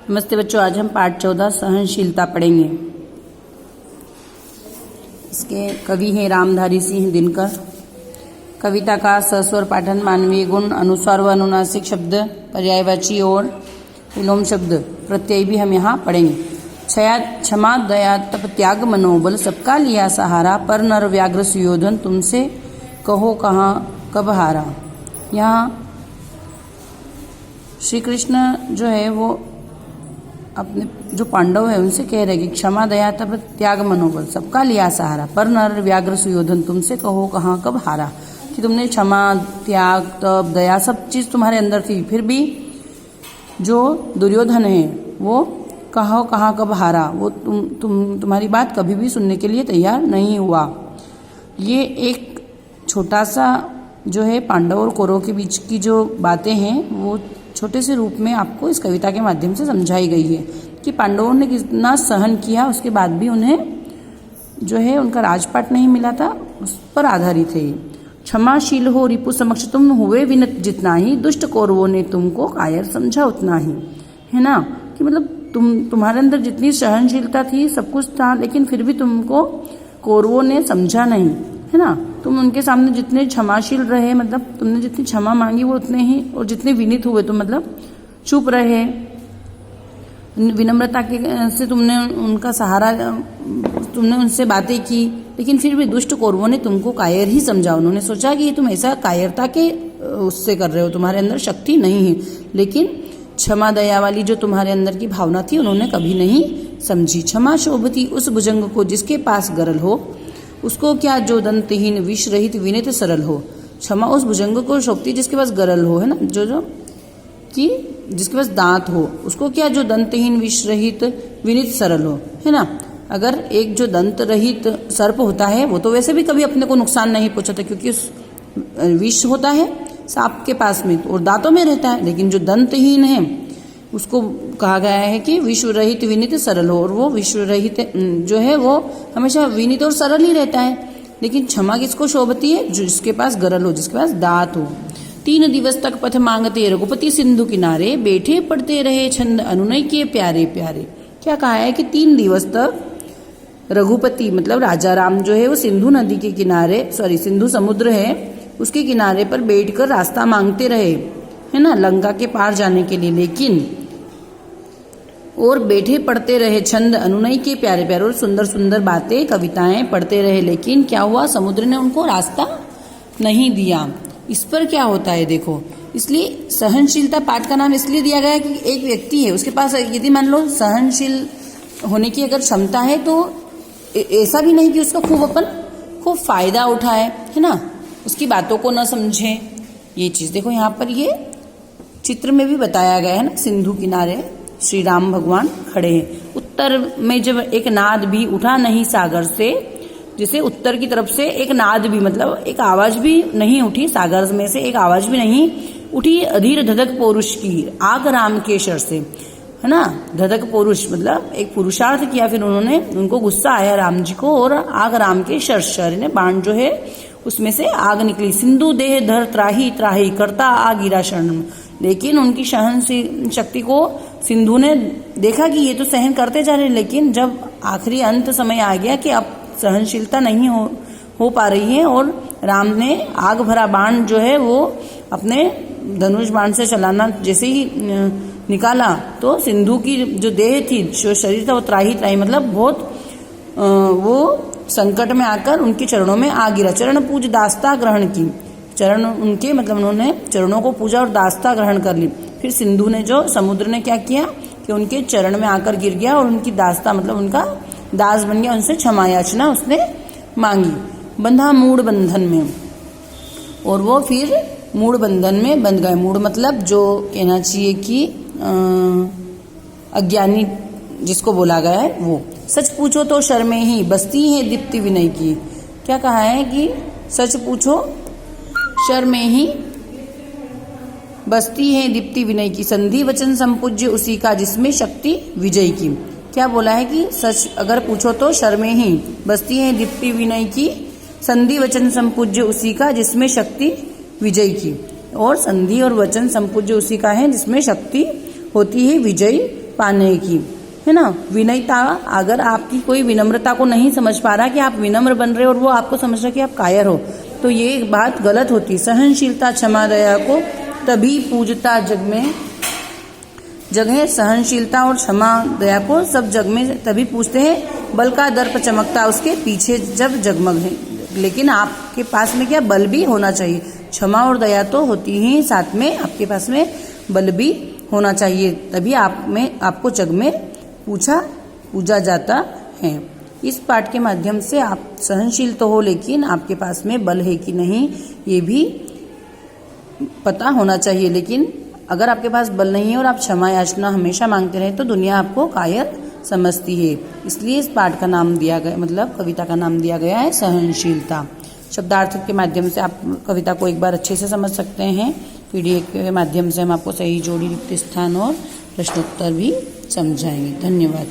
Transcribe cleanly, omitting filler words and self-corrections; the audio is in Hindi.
नमस्ते बच्चों, आज हम पाठ 14 सहनशीलता पढ़ेंगे। इसके कवि हैं रामधारी सिंह दिनकर। कविता का सस्वर पाठन मानवीय गुण, अनुस्वार व अनुनासिक शब्द, पर्यायवाची और विलोम शब्द प्रत्यय भी हम यहाँ पढ़ेंगे। क्षमा दया तप त्याग मनोबल सबका लिया सहारा, पर नर व्याघ्र सुयोधन तुमसे कहो कहाँ कब हारा। यहाँ श्री कृष्ण जो है वो अपने जो पांडव है उनसे कह रहे कि क्षमा दया तप त्याग मनोबल सबका लिया सहारा, पर नर व्याघ्र सुयोधन तुमसे कहो कहाँ कब हारा। कि तुमने क्षमा त्याग तप दया सब चीज तुम्हारे अंदर थी, फिर भी जो दुर्योधन है वो कहो कहाँ कब हारा, वो तुम्हारी बात कभी भी सुनने के लिए तैयार नहीं हुआ। ये एक छोटा सा जो है पांडव और कौरव के बीच की जो बातें हैं वो छोटे से रूप में आपको इस कविता के माध्यम से समझाई गई है कि पांडवों ने कितना सहन किया, उसके बाद भी उन्हें जो है उनका राजपाट नहीं मिला था, उस पर आधारित है। क्षमाशील हो रिपु समक्ष तुम हुए विनत जितना ही, दुष्ट कौरवों ने तुमको कायर समझा उतना ही। है ना, कि मतलब तुम्हारे अंदर जितनी सहनशीलता थी सब कुछ था, लेकिन फिर भी तुमको कौरवों ने समझा नहीं। है ना, तुम उनके सामने जितने क्षमाशील रहे, मतलब तुमने जितनी क्षमा मांगी वो उतने ही, और जितने विनीत हुए तुम मतलब चुप रहे, विनम्रता के से तुमने उनका सहारा, तुमने उनसे बातें की, लेकिन फिर भी दुष्ट कौरवों ने तुमको कायर ही समझा। उन्होंने सोचा कि तुम ऐसा कायरता के उससे कर रहे हो, तुम्हारे अंदर शक्ति नहीं है, लेकिन क्षमा दया वाली जो तुम्हारे अंदर की भावना थी उन्होंने कभी नहीं समझी। क्षमा शोभती उस भुजंग को जिसके पास गरल हो, उसको क्या जो दंतहीन विष रहित विनित सरल हो। क्षमा उस भुजंग को शोभती जिसके पास गरल हो, है ना, जो कि जिसके पास दांत हो, उसको क्या जो दंतहीन विष रहित विनित सरल हो। है ना, अगर एक जो दंत रहित सर्प होता है वो तो वैसे भी कभी अपने को नुकसान नहीं पहुंचाता, क्योंकि उस विष होता है सांप के पास में और दांतों में रहता है, लेकिन जो दंतहीन है उसको कहा गया है कि विश्व रहित विनित सरल हो, और वो विश्व रहित जो है वो हमेशा विनित और सरल ही रहता है। लेकिन क्षमा किसको शोभती है, जो जिसके पास गरल हो, जिसके पास दांत हो। 3 दिवस तक पथ मांगते रघुपति सिंधु किनारे, बैठे पढ़ते रहे छंद अनुनय के प्यारे प्यारे। क्या कहा है कि 3 दिवस तक रघुपति मतलब राजा राम जो है वो सिंधु नदी के किनारे, सिंधु समुद्र है उसके किनारे पर बैठकर रास्ता मांगते रहे, है ना, लंका के पार जाने के लिए। लेकिन और बैठे पढ़ते रहे छंद अनुनय के प्यारे प्यारे, और सुंदर सुंदर बातें कविताएं पढ़ते रहे, लेकिन क्या हुआ, समुद्र ने उनको रास्ता नहीं दिया। इस पर क्या होता है देखो, इसलिए सहनशीलता पाठ का नाम इसलिए दिया गया कि एक व्यक्ति है, उसके पास यदि मान लो सहनशील होने की अगर क्षमता है तो ऐसा भी नहीं कि उसका खूब फायदा उठाए, है ना, उसकी बातों को न समझे। ये चीज देखो यहाँ पर ये चित्र में भी बताया गया है ना, सिंधु किनारे श्री राम भगवान खड़े हैं। उत्तर में जब एक नाद भी उठा नहीं सागर से, जैसे उत्तर की तरफ से एक नाद भी मतलब एक आवाज भी नहीं उठी, सागर में से एक आवाज भी नहीं उठी। अधीर धधक पौरुष की आग राम के शर से, है ना, धधक पौरुष मतलब एक पुरुषार्थ किया, फिर उन्होंने उनको गुस्सा आया राम जी को, और आग राम के शर ने बाण जो है उसमें से आग निकली। सिंधु देह धर त्राही त्राही करता आ गिरा शरण, लेकिन उनकी सहन शक्ति को सिंधु ने देखा कि ये तो सहन करते जा रहे हैं, लेकिन जब आखिरी अंत समय आ गया कि अब सहनशीलता नहीं हो पा रही है, और राम ने आग भरा बाण जो है वो अपने धनुष बाण से चलाना जैसे ही निकाला, तो सिंधु की जो देह थी, जो शरीर था, वो त्राही त्राही मतलब बहुत वो संकट में आकर उनके चरणों में आ गिरा। चरण पूज दास्ता ग्रहण की, चरण उनके मतलब उन्होंने चरणों को पूजा और दास्ता ग्रहण कर ली। फिर सिंधु ने जो समुद्र ने क्या किया कि उनके चरण में आकर गिर गया और उनकी दास्ता मतलब उनका दास बन गया, उनसे क्षमा याचना उसने मांगी। बंधा मूढ़ बंधन में, और वो फिर मूढ़ बंधन में बंध गए। मूढ़ मतलब जो कहना चाहिए कि अज्ञानी जिसको बोला गया है वो। सच पूछो तो शर्मे ही बसती है दीप्ति विनय की। क्या कहा है कि सच पूछो शर्मे ही बसती है दीप्ति विनय की, संधि वचन संपूज्य उसी का जिसमें शक्ति विजय की। क्या बोला है कि सच अगर पूछो तो शर्मे ही बसती है दीप्ति विनय की, संधि वचन संपूज्य उसी का जिसमें शक्ति विजय की। और संधि और वचन संपूज्य उसी का है जिसमें शक्ति होती है विजय पाने की, है ना। विनयता, अगर आपकी कोई विनम्रता को नहीं समझ पा रहा कि आप विनम्र बन रहे हो और वो आपको समझ रहा कि आप कायर हो, तो ये बात गलत होती। सहनशीलता क्षमा दया को तभी पूजता जग में, जग है सहनशीलता और क्षमा दया को सब जग में तभी पूछते हैं। बल का दर्प चमकता उसके पीछे जब जगमग है। लेकिन आपके पास में क्या, बल भी होना चाहिए। क्षमा और दया तो होती ही, साथ में आपके पास में बल भी होना चाहिए, तभी आपको जग में पूजा जाता है। इस पाठ के माध्यम से आप सहनशील तो हो, लेकिन आपके पास में बल है कि नहीं ये भी पता होना चाहिए। लेकिन अगर आपके पास बल नहीं है और आप क्षमा याचना हमेशा मांगते रहे तो दुनिया आपको कायर समझती है। इसलिए इस पाठ का नाम दिया गया, मतलब कविता का नाम दिया गया है सहनशीलता। शब्दार्थ के माध्यम से आप कविता को एक बार अच्छे से समझ सकते हैं। पीडीएफ के माध्यम से हम आपको सही जोड़ी, रिक्त स्थान और प्रश्नोत्तर भी समझाएंगे। धन्यवाद।